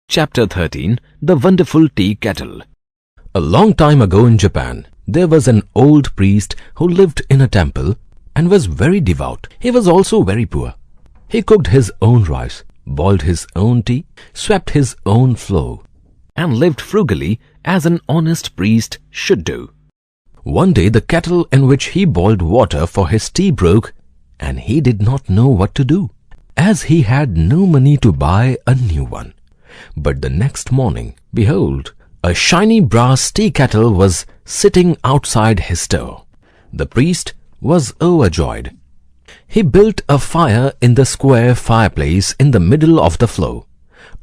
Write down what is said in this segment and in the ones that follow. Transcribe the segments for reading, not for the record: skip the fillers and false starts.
Chapter 13 The Wonderful Tea-Kettle. A long time ago in Japan, there was an old priest who lived in a temple and was very devout. He was also very poor. He cooked his own rice, boiled his own tea, swept his own floor, and lived frugally as an honest priest should do. One day the kettle in which he boiled water for his tea broke, and he did not know what to do, as he had no money to buy a new one. But the next morning, behold, a shiny brass tea kettle was sitting outside his door. The priest was overjoyed. He built a fire in the square fireplace in the middle of the floor.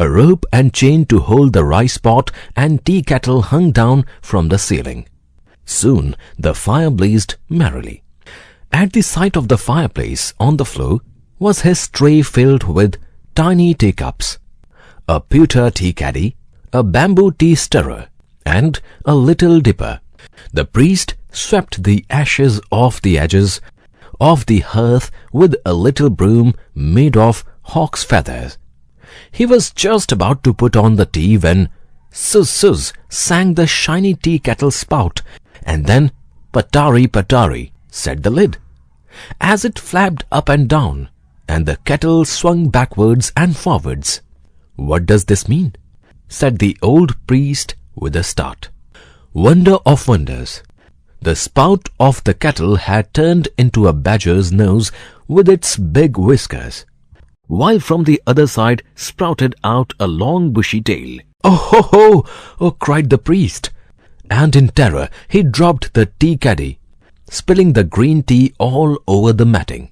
A rope and chain to hold the rice pot and tea kettle hung down from the ceiling. Soon the fire blazed merrily. At the sight of the fireplace on the floor was his tray filled with tiny teacups, a pewter tea caddy, a bamboo tea stirrer, and a little dipper. The priest swept the ashes off the edges of the hearth with a little broom made of hawk's feathers. He was just about to put on the tea when "Suzz, suzz" sang the shiny tea kettle spout, and then "Patari, patari" said the lid, as it flapped up and down, and the kettle swung backwards and forwards. "What does this mean?" said the old priest with a start. Wonder of wonders! The spout of the kettle had turned into a badger's nose with its big whiskers, while from the other side sprouted out a long bushy tail. "Oh ho ho!" cried the priest, and in terror he dropped the tea caddy, spilling the green tea all over the matting.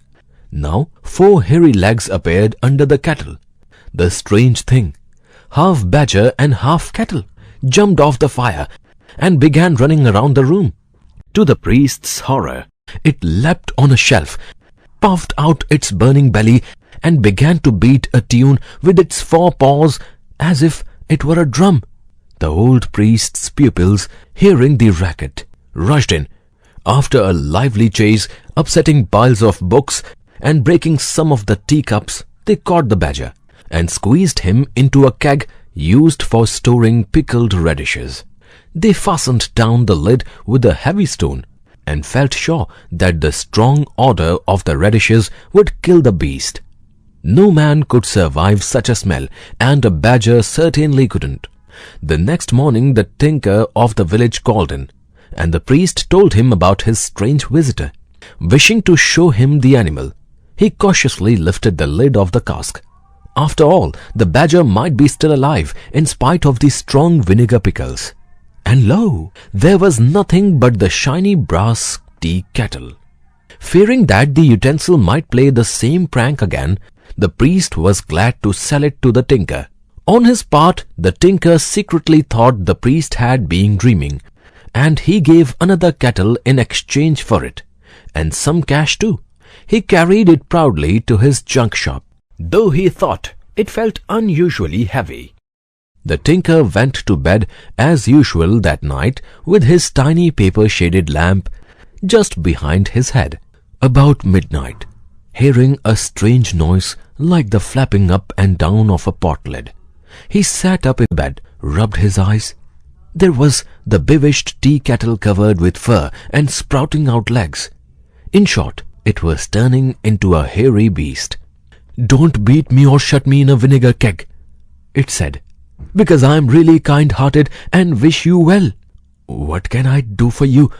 Now 4 hairy legs appeared under the kettle. The strange thing, half badger and half kettle, jumped off the fire and began running around the room. To the priest's horror, it leapt on a shelf, puffed out its burning belly, and began to beat a tune with its 4 paws as if it were a drum. The old priest's pupils, hearing the racket, rushed in. After a lively chase, upsetting piles of books and breaking some of the teacups, they caught the badger and squeezed him into a keg used for storing pickled radishes. They fastened down the lid with a heavy stone and felt sure that the strong odor of the radishes would kill the beast. No man could survive such a smell, and a badger certainly couldn't. The next morning the tinker of the village called in, and the priest told him about his strange visitor. Wishing to show him the animal, he cautiously lifted the lid of the cask. After all, the badger might be still alive in spite of the strong vinegar pickles. And lo, there was nothing but the shiny brass tea kettle. Fearing that the utensil might play the same prank again, the priest was glad to sell it to the tinker. On his part, the tinker secretly thought the priest had been dreaming, and he gave another kettle in exchange for it, and some cash too. He carried it proudly to his junk shop, though he thought it felt unusually heavy. The tinker went to bed as usual that night with his tiny paper-shaded lamp just behind his head. About midnight, hearing a strange noise like the flapping up and down of a pot lid, he sat up in bed, rubbed his eyes. There was the bewitched tea kettle covered with fur and sprouting out legs. In short, it was turning into a hairy beast. "Don't beat me or shut me in a vinegar keg," it said, "because I am really kind-hearted and wish you well." "What can I do for you?"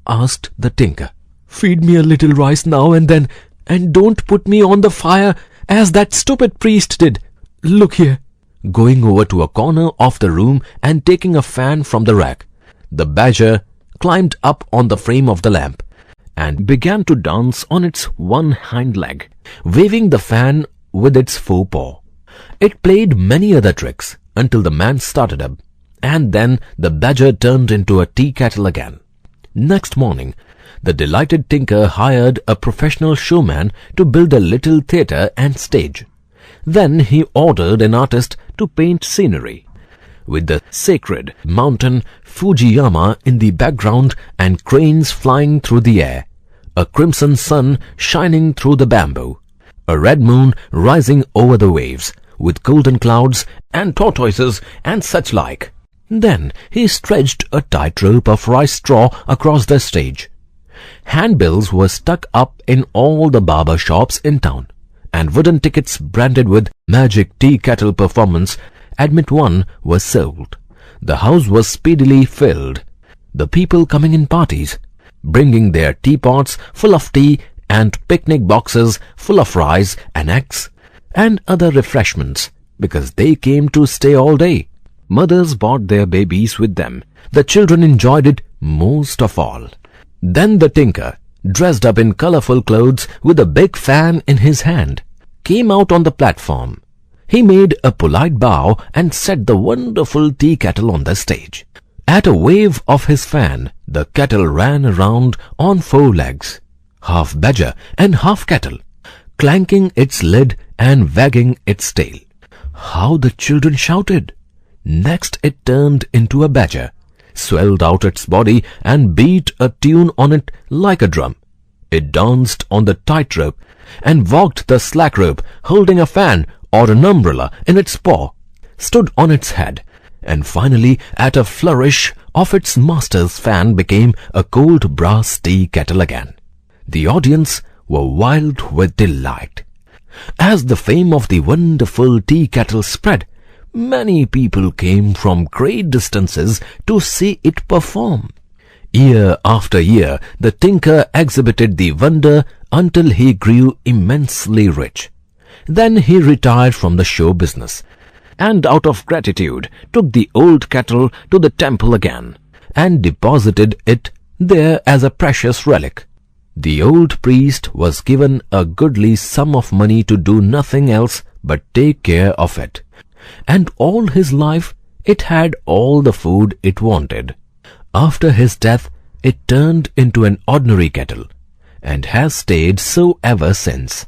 asked the tinker. "Feed me a little rice now and then, and don't put me on the fire as that stupid priest did. Look here." Going over to a corner of the room and taking a fan from the rack, the badger climbed up on the frame of the lamp and began to dance on its one hind leg, waving the fan with its 4 paw. It played many other tricks until the man started up, and then the badger turned into a tea kettle again. Next morning, the delighted tinker hired a professional showman to build a little theatre and stage. Then he ordered an artist to paint scenery, with the sacred mountain Fujiyama in the background and cranes flying through the air, a crimson sun shining through the bamboo, a red moon rising over the waves, with golden clouds and tortoises and such like. Then he stretched a tightrope of rice straw across the stage. Handbills were stuck up in all the barber shops in town, and wooden tickets branded with Magic Tea Kettle Performance Admit 1 were sold. The house was speedily filled, the people coming in parties, bringing their teapots full of tea and picnic boxes full of rice and eggs and other refreshments, because they came to stay all day. Mothers brought their babies with them. The children enjoyed it most of all. Then the tinker, dressed up in colorful clothes with a big fan in his hand, came out on the platform. He made a polite bow and set the wonderful tea kettle on the stage. At a wave of his fan, the kettle ran around on 4 legs, half badger and half kettle, clanking its lid and wagging its tail. How the children shouted! Next it turned into a badger, swelled out its body and beat a tune on it like a drum. It danced on the tightrope and walked the slack rope, holding a fan or an umbrella in its paw, stood on its head, and finally at a flourish of its master's fan became a cold brass tea kettle again. The audience were wild with delight. As the fame of the wonderful tea kettle spread, many people came from great distances to see it perform. Year after year, the tinker exhibited the wonder until he grew immensely rich. Then he retired from the show business, and out of gratitude took the old kettle to the temple again, and deposited it there as a precious relic. The old priest was given a goodly sum of money to do nothing else but take care of it, and all his life it had all the food it wanted. After his death, it turned into an ordinary kettle, and has stayed so ever since.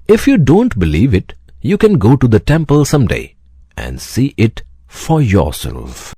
If you don't believe it, you can go to the temple someday and see it for yourself.